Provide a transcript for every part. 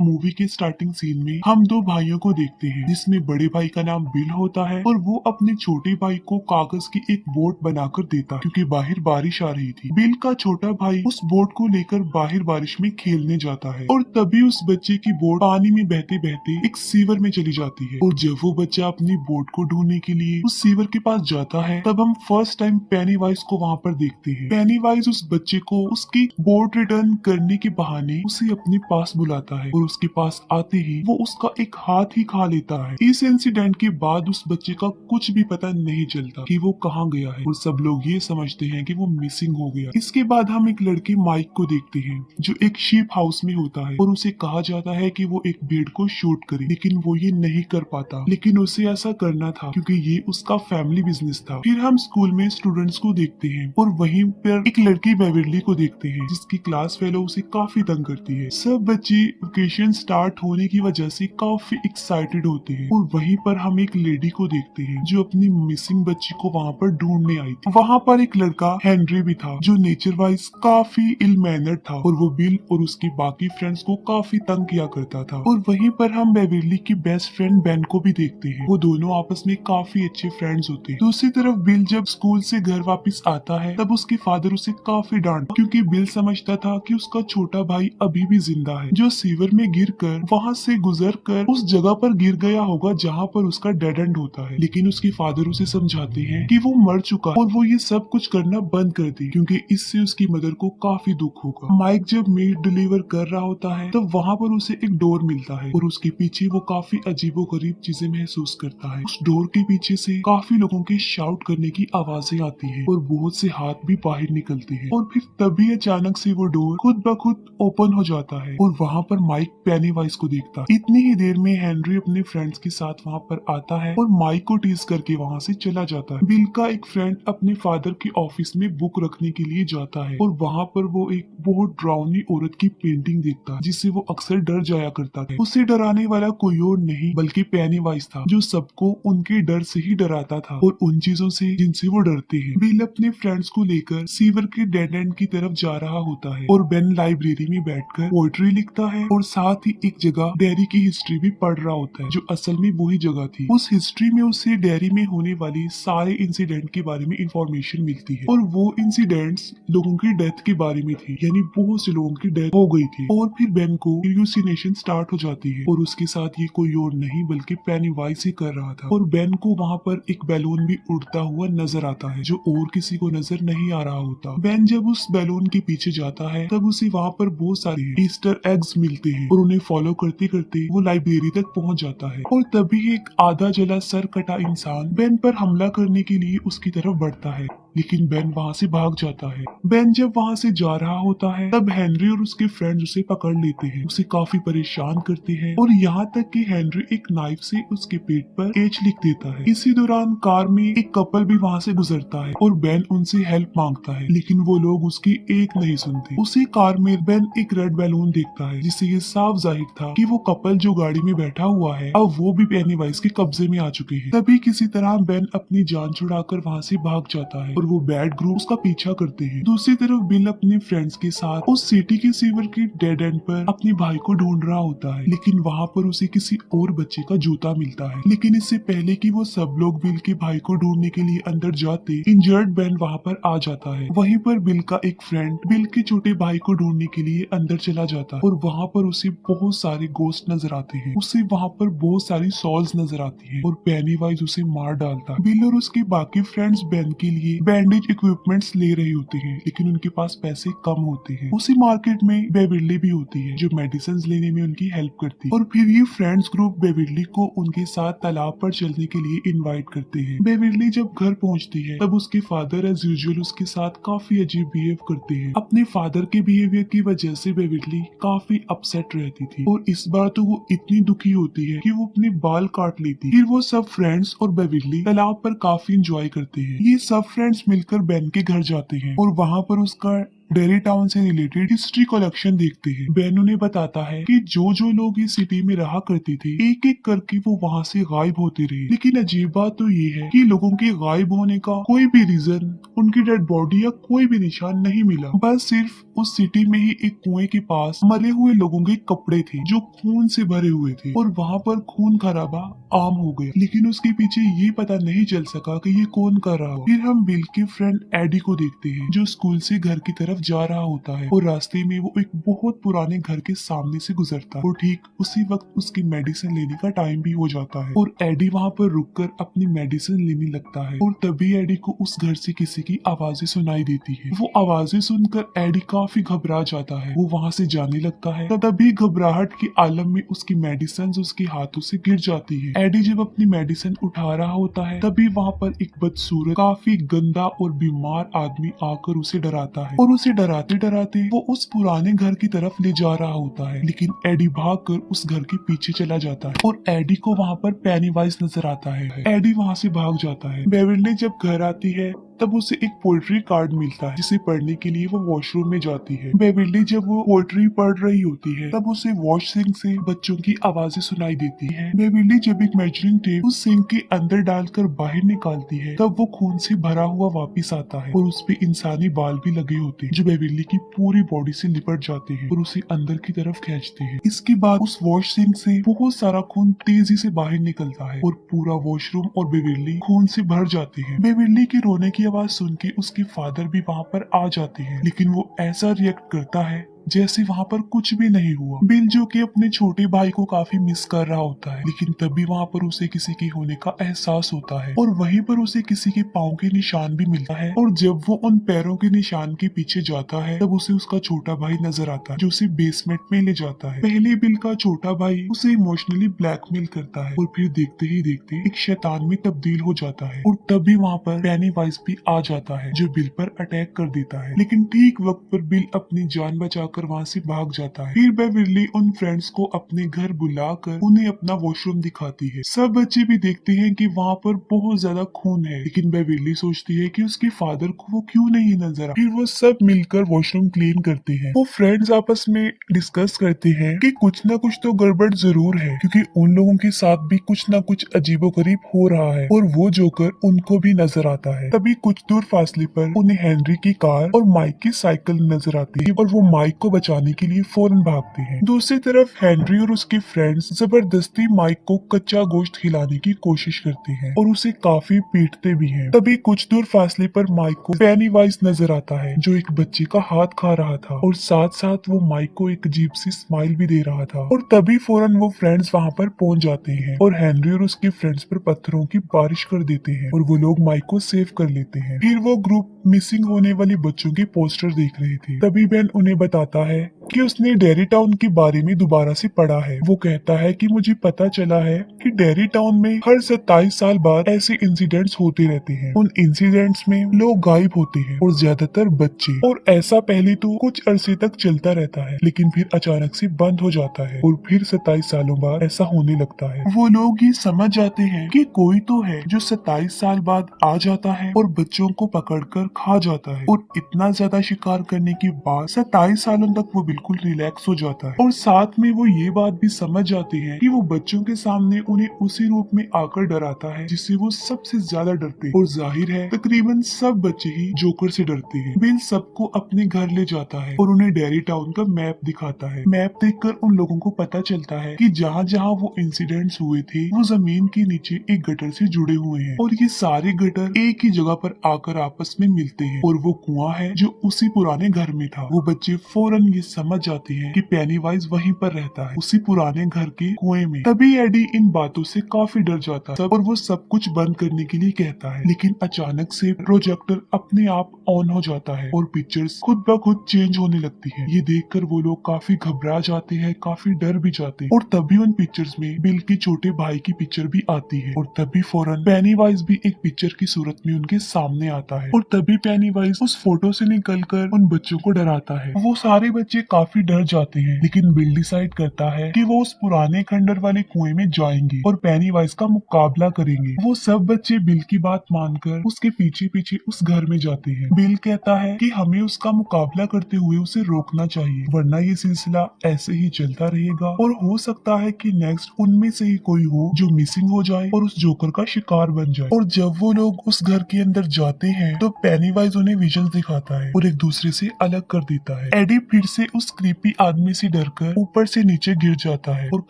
Movie के starting scene में हम दो भाइयों को देखते हैं जिसमें बड़े भाई का नाम बिल होता है और वो अपने छोटे भाई को कागज की एक बोट बनाकर देता है क्योंकि बाहर बारिश आ रही थी। बिल का छोटा भाई उस बोट को लेकर बाहर बारिश में खेलने जाता है और तभी उस बच्चे की बोट पानी में बहते बहते एक सीवर में चली जाती है। और जब वो बच्चा अपनी बोट को ढूंढने के लिए उस सीवर के पास जाता है तब हम फर्स्ट टाइम पेनीवाइज को वहाँ पर देखते हैं। पेनीवाइज उस बच्चे को उसकी बोट रिटर्न करने के बहाने उसे अपने पास बुलाता है और उसके पास आते ही वो उसका एक हाथ ही खा लेता है। इस इंसिडेंट के बाद उस बच्चे का कुछ भी पता नहीं चलता कि वो कहाँ गया है और सब लोग ये समझते हैं कि वो मिसिंग हो गया। इसके बाद हम एक लड़के माइक को देखते हैं जो एक शीप हाउस में होता है और उसे कहा जाता है कि वो एक भेड़ को शूट करे, लेकिन वो ये नहीं कर पाता। लेकिन उसे ऐसा करना था क्योंकि ये उसका फैमिली बिजनेस था। फिर हम स्कूल में स्टूडेंट्स को देखते हैं और वहीं पर एक लड़की बेवरली को देखते हैं जिसकी क्लास फेलो उसे काफी तंग करती है। सब बच्चे वेकेशन स्टार्ट होने की वजह से काफी एक्साइटेड होते हैं और वहीं पर हम एक लेडी को देखते हैं जो अपनी मिसिंग बच्ची को वहाँ पर ढूंढने आई थी। वहाँ पर एक लड़का हेनरी भी था जो नेचर वाइज काफी इल मैनर्ड था और वो बिल और उसके बाकी फ्रेंड्स को काफी तंग किया करता था। और वहीं पर हम बेवरली की बेस्ट फ्रेंड बेन को भी देखते हैं। वो दोनों आपस में काफी अच्छे फ्रेंड्स होते हैं। दूसरी तरफ बिल जब स्कूल से घर वापस आता है तब उसके फादर उसे काफी डांटता क्योंकि बिल समझता था कि उसका छोटा भाई अभी भी जिंदा है जो सीवर में गिरकर वहां से गुजरकर उस जगह पर गिर गया होगा जहां पर उसका डेड एंड होता है। लेकिन उसके फादर उसे समझाते हैं कि वो मर चुका और वो ये सब कुछ करना बंद कर दे क्योंकि इससे उसकी मदर को काफी दुख होगा। माइक जब मीट डिलीवर कर रहा होता है तब वहां पर उसे एक डोर मिलता है और उसके पीछे वो काफी अजीबोगरीब चीजें महसूस करता है। उस डोर के पीछे से काफी लोगों के शाउट करने की आवाजें आती है और बहुत से हाथ भी बाहर निकलते हैं और फिर तभी अचानक से वो डोर खुद ब खुद ओपन हो जाता है और वहाँ पर माइक पेनीवाइज को देखता है। इतनी ही देर में हेनरी अपने फ्रेंड्स के साथ वहाँ पर आता है और माइक को टीज करके वहाँ से चला जाता है। बिल का एक फ्रेंड अपने फादर के ऑफिस में बुक रखने के लिए जाता है और वहाँ पर वो एक बहुत डरावनी औरत की पेंटिंग देखता है जिससे वो अक्सर डर जाया करता है। उसे डराने वाला कोई और नहीं बल्कि पेनीवाइज था जो सबको उनके डर से ही डराता था और उन चीजों से जिनसे वो डरते हैं। बिल अपने फ्रेंड्स को लेकर सीवर के डेड एंड की तरफ जा रहा होता है और बेन लाइब्रेरी में बैठकर पोएट्री लिखता है और साथ ही एक जगह डेयरी की हिस्ट्री भी पढ़ रहा होता है जो असल में वही जगह थी। उस हिस्ट्री में उसे डेयरी में होने वाली सारे इंसिडेंट के बारे में इंफॉर्मेशन मिलती है और वो इंसिडेंट्स लोगों की डेथ के बारे में थी, यानी बहुत से लोगों की डेथ हो गई थी। और फिर बेन को हेलुसिनेशन स्टार्ट हो जाती है और उसके साथ ये कोई और नहीं बल्कि पेनीवाइज ही कर रहा था। और बेन को वहाँ पर एक बैलून भी उड़ता हुआ नजर आता है जो और किसी को नजर नहीं आ रहा होता। बेन जब उस बैलून के पीछे जाता है तब उसे वहाँ पर बहुत सारे ईस्टर एग्स मिलते हैं और उन्हें फॉलो करते करते वो लाइब्रेरी तक पहुँच जाता है और तभी एक आधा जला सर कटा इंसान बेन पर हमला करने के लिए उसकी तरफ बढ़ता है, लेकिन बेन वहाँ से भाग जाता है। बेन जब वहाँ से जा रहा होता है तब हेनरी और उसके फ्रेंड्स उसे पकड़ लेते हैं, उसे काफी परेशान करते हैं और यहाँ तक कि हेनरी एक नाइफ से उसके पेट पर एच लिख देता है। इसी दौरान कार में एक कपल भी वहाँ से गुजरता है और बेन उनसे हेल्प मांगता है लेकिन वो लोग उसकी एक नहीं सुनते। उसी कार में बेन एक रेड बैलून देखता है जिससे ये साफ जाहिर था कि वो कपल जो गाड़ी में बैठा हुआ है अब वो भी पेनीवाइज के कब्जे में आ चुके हैं। तभी किसी तरह बेन अपनी जान छुड़ाकर वहाँ से भाग जाता है और वो बैड ग्रुप उसका पीछा करते हैं। दूसरी तरफ बिल अपने फ्रेंड्स के साथ उस सिटी के सीवर के डेड एंड पर अपने भाई को ढूंढ रहा होता है, लेकिन वहाँ पर उसे किसी और बच्चे का जूता मिलता है। लेकिन इससे पहले कि वो सब लोग बिल के भाई को ढूंढने के लिए अंदर जाते इंजर्ड बेन वहाँ पर आ जाता है। वहीं पर बिल का एक फ्रेंड बिल के छोटे भाई को ढूंढने के लिए अंदर चला जाता है और वहाँ पर उसे बहुत सारे गोस्ट नजर आते हैं। उसे वहाँ पर बहुत सारी सॉल्स नजर आती है और पेनीवाइज उसे मार डालता है। बिल और उसके बाकी फ्रेंड्स बेन के लिए बैंडेज इक्विपमेंट्स ले रहे होते हैं लेकिन उनके पास पैसे कम होते हैं। उसी मार्केट में बेवरली भी होती है जो मेडिसिन लेने में उनकी हेल्प करती है और फिर ये फ्रेंड्स ग्रुप बेवरली को उनके साथ तालाब पर चलने के लिए इनवाइट करते हैं। बेवरली जब घर पहुंचती है तब उसके फादर एज यूजुअल उसके साथ काफी अजीब बिहेव करते हैं। अपने फादर के बिहेवियर की वजह से बेवरली काफी अपसेट रहती थी और इस बार तो वो इतनी दुखी होती है कि वो अपने बाल काट लेती। फिर वो सब फ्रेंड्स और बेवरली तालाब पर काफी इंजॉय करते हैं। ये सब फ्रेंड्स मिलकर बेन के घर जाते हैं और वहाँ पर उसका डेयरी टाउन से रिलेटेड हिस्ट्री कलेक्शन देखते हैं। बेन उन्हें बताता है कि जो जो लोग इस सिटी में रहा करते थे एक एक करके वो वहाँ से गायब होते रहे। लेकिन अजीब बात तो ये है कि लोगों के गायब होने का कोई भी रीजन, उनकी डेड बॉडी या कोई भी निशान नहीं मिला। बस सिर्फ उस सिटी में ही एक कुएं के पास मरे हुए लोगों के कपड़े थे जो खून से भरे हुए थे और वहाँ पर खून खराबा आम हो गया। लेकिन उसके पीछे ये पता नहीं चल सका कि ये कौन कर रहा हो। फिर हम बिल के फ्रेंड एडी को देखते हैं जो स्कूल से घर की तरफ जा रहा होता है और रास्ते में वो एक बहुत पुराने घर के सामने से गुजरता है और ठीक उसी वक्त उसकी मेडिसिन लेने का टाइम भी हो जाता है और एडी वहाँ पर रुककर अपनी मेडिसिन लेने लगता है। और तभी एडी को उस घर से किसी की आवाजें सुनाई देती है। वो आवाजें सुनकर एडी काफी घबरा जाता है। वो वहाँ से जाने लगता है तभी घबराहट के आलम में उसकी मेडिसिन उसके हाथों से गिर जाती है। एडी जब अपनी मेडिसिन उठा रहा होता है तभी वहाँ पर एक बदसूरत काफी गंदा और बीमार आदमी आकर उसे डराता है और उसे डराते डराते वो उस पुराने घर की तरफ ले जा रहा होता है। लेकिन एडी भागकर उस घर के पीछे चला जाता है और एडी को वहाँ पर पेनीवाइज नजर आता है। एडी वहाँ से भाग जाता है। बेविल्ली जब घर आती है तब उसे एक पोएट्री कार्ड मिलता है जिसे पढ़ने के लिए वो वॉशरूम में जाती है। बेविल्ली जब वो पोएट्री पढ़ रही होती है तब उसे वॉश सिंक से बच्चों की आवाजें सुनाई देती है। बेविल्ली जब एक मेजरिंग टेप उस सिंक के अंदर डालकर बाहर निकालती है तब वो खून से भरा हुआ वापिस आता है और उस पे इंसानी बाल भी लगे होते हैं जो बेविल्ली की पूरी बॉडी से लिपट जाते हैं और उसे अंदर की तरफ खींचते हैं। इसके बाद उस वॉश सिंक से बहुत सारा खून तेजी से बाहर निकलता है और पूरा वॉशरूम और बेविल्ली खून से भर जाते हैं। बेविल्ली के रोने की आवाज सुन के उसके फादर भी वहाँ पर आ जाते हैं लेकिन वो ऐसा रिएक्ट करता है जैसे वहाँ पर कुछ भी नहीं हुआ। बिल जो कि अपने छोटे भाई को काफी मिस कर रहा होता है लेकिन तभी वहाँ पर उसे किसी के होने का एहसास होता है और वहीं पर उसे किसी के पाँव के निशान भी मिलता है और जब वो उन पैरों के निशान के पीछे जाता है तब उसे उसका छोटा भाई नजर आता है जो उसे बेसमेंट में ले जाता है। पहले बिल का छोटा भाई उसे इमोशनली ब्लैकमेल करता है और फिर देखते ही देखते एक शैतान में तब्दील हो जाता है और तभी वहाँ पर पेनीवाइज भी आ जाता है जो बिल पर अटैक कर देता है। लेकिन ठीक वक्त पर बिल अपनी जान बचा वहाँ से भाग जाता है। फिर बेविल्ली उन फ्रेंड्स को अपने घर बुलाकर उन्हें अपना वॉशरूम दिखाती है। सब बच्चे भी देखते हैं कि वहाँ पर बहुत ज्यादा खून है लेकिन बेविल्ली सोचती है कि उसके फादर को वो क्यों नहीं नजर आ। फिर वो सब मिलकर वॉशरूम क्लीन करते हैं। वो फ्रेंड्स आपस में डिस्कस करते हैं कि कुछ ना कुछ तो गड़बड़ जरूर है क्योंकि उन लोगों के साथ भी कुछ ना कुछ अजीबोगरीब हो रहा है और वो जोकर उनको भी नजर आता है। तभी कुछ दूर फासले पर उन्हें हेनरी की कार और माइक की साइकिल नजर आती है और वो माइक को बचाने के लिए फौरन भागते हैं। दूसरी तरफ हेनरी और उसके फ्रेंड्स जबरदस्ती माइक को कच्चा गोश्त खिलाने की कोशिश करते हैं और उसे काफी पीटते भी हैं। तभी कुछ दूर फासले पर माइक को पेनीवाइज नजर आता है जो एक बच्चे का हाथ खा रहा था और साथ साथ वो माइक को एक अजीब सी स्माइल भी दे रहा था और तभी फौरन वो फ्रेंड्स वहाँ पर पहुंच जाते हैं और हेनरी और उसके फ्रेंड्स पर पत्थरों की बारिश कर देते हैं और वो लोग माइक को सेव कर लेते हैं। फिर वो ग्रुप मिसिंग होने वाले बच्चों के पोस्टर देख रहे थे। तभी बेन उन्हें बताता है कि उसने डेयरी टाउन के बारे में दोबारा से पढ़ा है। वो कहता है कि मुझे पता चला है कि डेयरी टाउन में हर 27 साल बाद ऐसे इंसिडेंट्स होते रहते हैं। उन इंसिडेंट्स में लोग गायब होते हैं और ज्यादातर बच्चे, और ऐसा पहले तो कुछ अरसे तक चलता रहता है लेकिन फिर अचानक से बंद हो जाता है और फिर 27 सालों बाद ऐसा होने लगता है। वो लोग ये समझ जाते हैं कि कोई तो है जो 27 साल बाद आ जाता है और बच्चों को पकड़कर खा जाता है और इतना ज्यादा शिकार करने के बाद 27 सालों तक वो बिल्कुल रिलैक्स हो जाता है और साथ में वो ये बात भी समझ जाते हैं कि वो बच्चों के सामने उन्हें उसी रूप में आकर डराता है जिससे वो सबसे ज्यादा डरते हैं और जाहिर है तकरीबन सब बच्चे ही जोकर से डरते हैं। बिल सबको अपने घर ले जाता है और उन्हें डेयरी टाउन का मैप दिखाता है। मैप देखकर उन लोगों को पता चलता है कि जहाँ जहाँ वो इंसिडेंट्स हुए थे वो जमीन के नीचे एक गटर से जुड़े हुए हैं और ये सारे गटर एक ही जगह पर आकर आपस में मिलते हैं और वो कुआं है जो उसी पुराने घर में था। वो बच्चे फौरन ये समझ जाते हैं कि पेनीवाइज वहीं पर रहता है उसी पुराने घर के कुएं में। तभी एडी इन बातों से काफी डर जाता है और वो सब कुछ बंद करने के लिए कहता है लेकिन अचानक से प्रोजेक्टर अपने आप ऑन हो जाता है और पिक्चर्स खुद ब खुद चेंज होने लगती है। ये देखकर वो लोग काफी घबरा जाते हैं, काफी डर भी जाते हैं और तभी उन पिक्चर्स में बिल के छोटे भाई की पिक्चर भी आती है और तभी फौरन पेनीवाइज भी एक पिक्चर की सूरत में उनके सामने आता है और तभी पेनीवाइज उस फोटो से निकलकर उन बच्चों को डराता है। वो सारे बच्चे काफी डर जाते हैं, लेकिन बिल डिसाइड करता है कि वो उस पुराने खंडर वाले कुएं में जाएंगे और पेनीवाइज का मुकाबला करेंगे। वो सब बच्चे बिल की बात मानकर उसके पीछे पीछे उस घर में जाते हैं। बिल कहता है कि हमें उसका मुकाबला करते हुए उसे रोकना चाहिए, वरना ये सिलसिला ऐसे ही चलता रहेगा और हो सकता है कि नेक्स्ट उनमें से ही कोई हो जो मिसिंग हो जाए और उस जोकर का शिकार बन जाए। और जब वो लोग उस घर के अंदर जाते हैं तो पेनीवाइज उन्हें विजन दिखाता है और एक दूसरे से अलग कर देता है। एडी फिर से उस क्रीपी आदमी से डरकर ऊपर से नीचे गिर जाता है और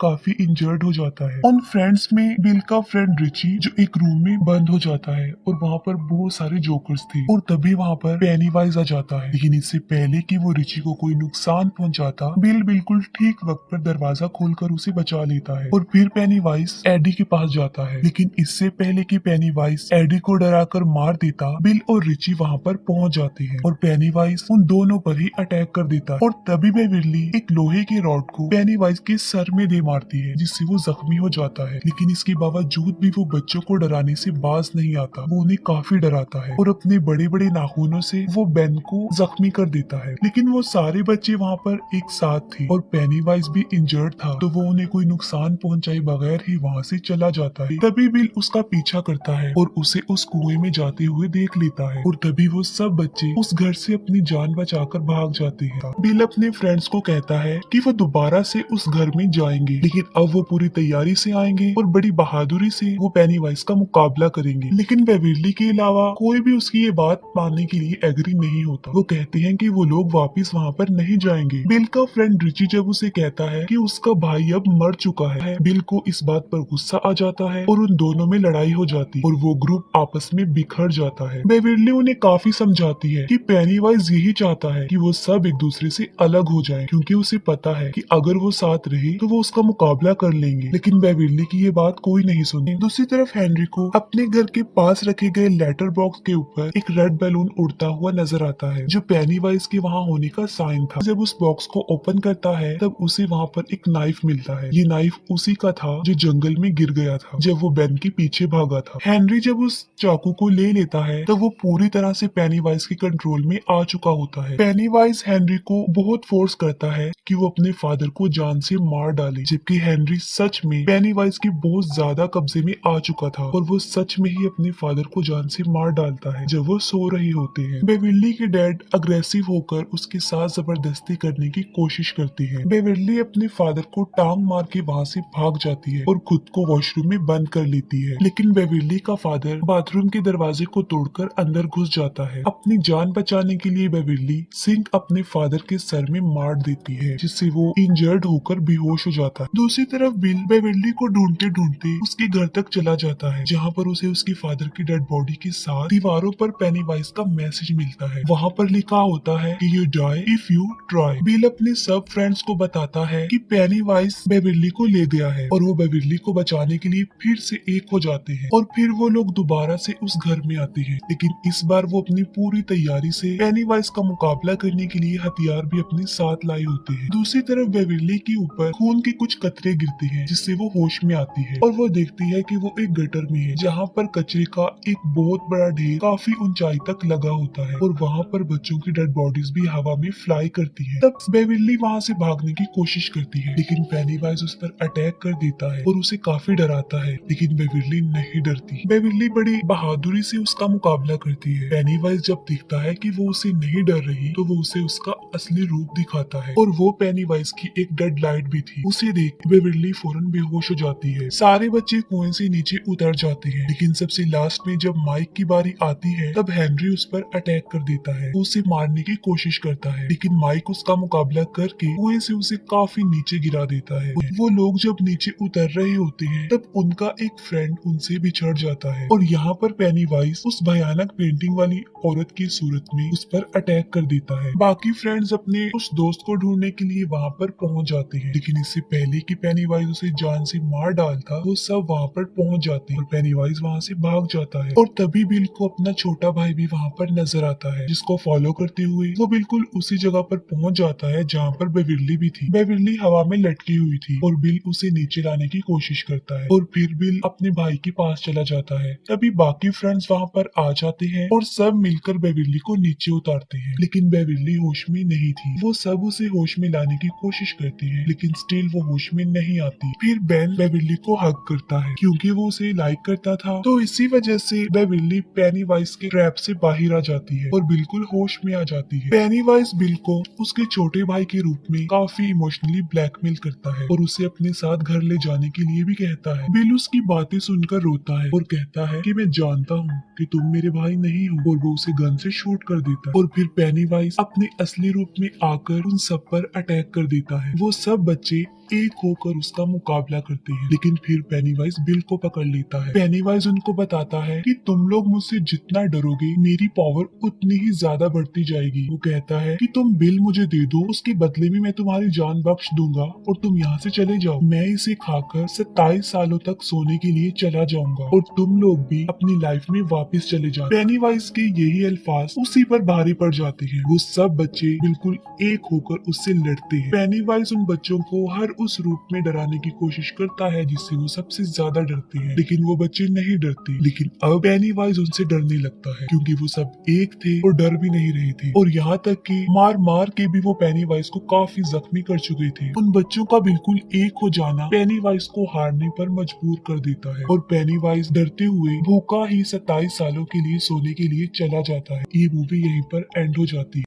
काफी इंजर्ड हो जाता है। उन फ्रेंड्स में बिल का फ्रेंड रिची जो एक रूम में बंद हो जाता है और वहाँ पर बहुत सारे जोकर्स थे और तभी वहाँ पर पेनीवाइज आ जाता है। लेकिन इससे पहले कि वो रिची को कोई नुकसान पहुंचाता, बिल बिल्कुल ठीक वक्त पर दरवाजा खोलकर उसे बचा लेता है और फिर पेनीवाइज एडी के पास जाता है। लेकिन इससे पहले कि पेनीवाइज एडी को डराकर मार देता, बिल और रिची वहाँ पर पहुंच जाते हैं और पेनीवाइज उन दोनों पर ही अटैक कर देता है और तभी बेविरली एक लोहे के रॉड को पेनीवाइज के सर में दे मारती है, जिससे वो जख्मी हो जाता है। लेकिन इसके बावजूद भी वो बच्चों को डराने से बाज नहीं आता। वो उन्हें काफी डराता है और अपने बड़े बड़े नाखूनों से वो बेन को जख्मी कर देता है। लेकिन वो सारे बच्चे वहाँ पर एक साथ थे और पेनीवाइज भी इंजर्ड था, तो वो उन्हें कोई नुकसान पहुंचाए बगैर ही वहाँ से चला जाता है। तभी बिल उसका पीछा करता है और उसे उस कुएं में जाते हुए देख लेता है और तभी वो सब बच्चे उस घर से अपनी जान बचाकर भाग जाते हैं। बिल अपने फ्रेंड्स को कहता है कि वो दोबारा से उस घर में जाएंगे, लेकिन अब वो पूरी तैयारी से आएंगे और बड़ी बहादुरी से वो पेनीवाइज का मुकाबला करेंगे। लेकिन बेविरली के अलावा कोई भी उसकी ये बात मानने के लिए एग्री नहीं होता। वो कहते हैं कि वो लोग वापस वहाँ पर नहीं जाएंगे। बिल का फ्रेंड रिची जब उसे कहता है कि उसका भाई अब मर चुका है, बिल को इस बात पर गुस्सा आ जाता है और उन दोनों में लड़ाई हो जाती है और वो ग्रुप आपस में बिखर जाता है। बेविरली उन्हें काफी समझाती है कि पेनीवाइज यही चाहता है कि वो सब एक दूसरे से अलग हो जाएं, क्योंकि उसे पता है कि अगर वो साथ रहे तो वो उसका मुकाबला कर लेंगे। लेकिन बेविरली की ये बात कोई नहीं सुनी। दूसरी तरफ हेनरी को अपने घर के पास रखे गए लेटर बॉक्स के ऊपर एक रेड बैलून उड़ता हुआ नजर आता है, जो पेनीवाइज के वहाँ होने का साइन था। जब उस बॉक्स को ओपन करता है तब उसे वहाँ पर एक नाइफ मिलता है। ये नाइफ उसी का था जो जंगल में गिर गया था जब वो बेन के पीछे भागा था। हेनरी जब उस चाकू को ले लेता है तब वो पूरी तरह से पेनीवाइज के कंट्रोल में आ चुका होता है। पेनीवाइज हेनरी को बहुत फोर्स करता है कि वो अपने फादर को जान से मार डाले, जबकि हेनरी सच में पेनीवाइज के बहुत ज्यादा कब्जे में आ चुका था और वो सच में ही अपने फादर को जान से मार डालता है जब वो सो रहे होते हैं। बेविरली के डैड अग्रेसिव होकर उसके साथ जबरदस्ती करने की कोशिश करती है। बेविरली अपने फादर को टांग मार के वहाँ से भाग जाती है और खुद को वॉशरूम में बंद कर लेती है। लेकिन बेविरली का फादर बाथरूम के दरवाजे को तोड़कर अंदर घुस जाता है। अपनी जान बचाने के लिए बेविरली सिंक अपने फादर के सर में मार देती है, जिससे वो इंजर्ड होकर बेहोश हो जाता है। दूसरी तरफ बिल बेविरली को ढूंढते ढूंढते उसके घर तक चला जाता है, जहाँ पर उसे उसके फादर की डेड बॉडी के साथ दीवारों पर पेनीवाइज का मैसेज मिलता है। वहाँ पर लिखा होता है कि you die if you try. Bill अपने सब फ्रेंड्स को बताता है कि पेनीवाइज बेविरली को ले गया है और वो बेविरली को बचाने के लिए फिर से एक हो जाते हैं और फिर वो लोग दोबारा से उस घर में आते हैं। लेकिन इस बार वो अपनी पूरी तैयारी से पेनीवाइज का मुकाबला करने के लिए हथियार भी अपने साथ लाए होते हैं। दूसरी तरफ बेविरली के ऊपर खून के कुछ कतरे गिरते हैं, जिससे वो होश में आती है और वो देखती है कि वो एक गटर में है, जहाँ पर कचरे का एक बहुत बड़ा ढेर काफी ऊंचाई तक लगा होता है और वहाँ पर बच्चों की डेड बॉडीज भी हवा में फ्लाई करती है। तब बेविरली वहाँ से भागने की कोशिश करती है, लेकिन पेनीवाइज उस पर अटैक कर देता है और उसे काफी डराता है। लेकिन बेविरली नहीं डरती। बेविरली बड़ी बहादुरी से उसका मुकाबला करती है। पेनीवाइज जब देखता है कि वो उसे नहीं डर रही तो वो उसे उसका असली रूप दिखाता है और वो पेनीवाइज की एक डेड लाइट भी थी। उसे देख बेविरली फौरन बेहोश हो जाती है। सारे बच्चे कुएं से नीचे उतर जाते हैं, लेकिन सबसे लास्ट में जब माइक की बारी आती है तब हेनरी उस पर अटैक कर देता है। वो उसे मारने की कोशिश करता है, लेकिन माइक उसका मुकाबला करके कुएं से उसे काफी नीचे गिरा देता है। वो लोग जब नीचे उतर रहे होते हैं तब उनका एक फ्रेंड उनसे बिछड़ जाता है और यहाँ पर पेनीवाइज उस भयानक पेंटिंग वाली औरत की सूरत में उस पर अटैक कर देता है। बाकी फ्रेंड्स अपने उस दोस्त को ढूंढने के लिए वहाँ पर पहुँच जाते हैं, लेकिन इससे पहले कि पेनीवाइज उसे जान से मार डालता वो सब वहाँ पर पहुँच जाते हैं और पेनीवाइज वहाँ से भाग जाता है। और तभी बिल को अपना छोटा भाई भी वहाँ पर नजर आता है, जिसको फॉलो करते हुए वो बिल्कुल उसी जगह पर पहुँच जाता है जहाँ पर बेविरली भी थी। बेविरली हवा में लटकी हुई थी और बिल उसे नीचे लाने की कोशिश करता है और फिर बिल अपने भाई के पास चला जाता है। तभी बाकी फ्रेंड्स वहाँ पर आ जाते हैं और सब मिलकर बेविरली को नीचे उतारते हैं, लेकिन बेविरली होश में नहीं थी। वो वो सब उसे होश में लाने की कोशिश करते हैं, लेकिन स्टिल वो होश में नहीं आती। फिर बेन बेविली को हक करता है क्योंकि वो उसे लाइक करता था, तो इसी वजह से बेविली पेनीवाइज के ट्रैप से बाहर आ जाती है और बिल्कुल होश में आ जाती है। पेनीवाइज बिल को उसके छोटे भाई के रूप में काफी इमोशनली ब्लैकमेल करता है और उसे अपने साथ घर ले जाने के लिए भी कहता है। बिल उसकी बातें सुनकर रोता है और कहता है कि मैं जानता हूँ कि तुम मेरे भाई नहीं हो, और वो उसे गन से शूट कर देता है। और फिर पेनीवाइज अपने असली रूप में आकर उन सब पर अटैक कर देता है। वो सब बच्चे एक होकर उसका मुकाबला करते हैं, लेकिन फिर पेनीवाइज बिल को पकड़ लेता है। पेनीवाइज उनको बताता है कि तुम लोग मुझसे जितना डरोगे मेरी पावर उतनी ही ज्यादा बढ़ती जाएगी। वो कहता है कि तुम बिल मुझे दे दो, उसके बदले में मैं तुम्हारी जान बख्श दूंगा और तुम यहाँ से चले जाओ। मैं इसे खाकर 27 सालों तक सोने के लिए चला जाऊंगा और तुम लोग भी अपनी लाइफ में वापस चले जाओ। पेनीवाइज के यही अल्फाज उसी पर भारी पड़ जाते हैं। वो सब बच्चे बिल्कुल एक होकर उससे लड़ते हैं। पेनीवाइज उन बच्चों को हर उस रूप में डराने की कोशिश करता है जिससे वो सबसे ज्यादा डरते हैं, लेकिन वो बच्चे नहीं डरते। लेकिन अब पेनीवाइज उनसे डरने लगता है क्योंकि वो सब एक थे और डर भी नहीं रहे थे, और यहाँ तक कि मार मार के भी वो पेनीवाइज को काफी जख्मी कर चुके थे। उन बच्चों का बिल्कुल एक हो जाना पेनीवाइज को हारने पर मजबूर कर देता है और पेनीवाइज डरते हुए भूखा ही 27 सालों के लिए सोने के लिए चला जाता है। ये मूवी यहीं पर एंड हो जाती है।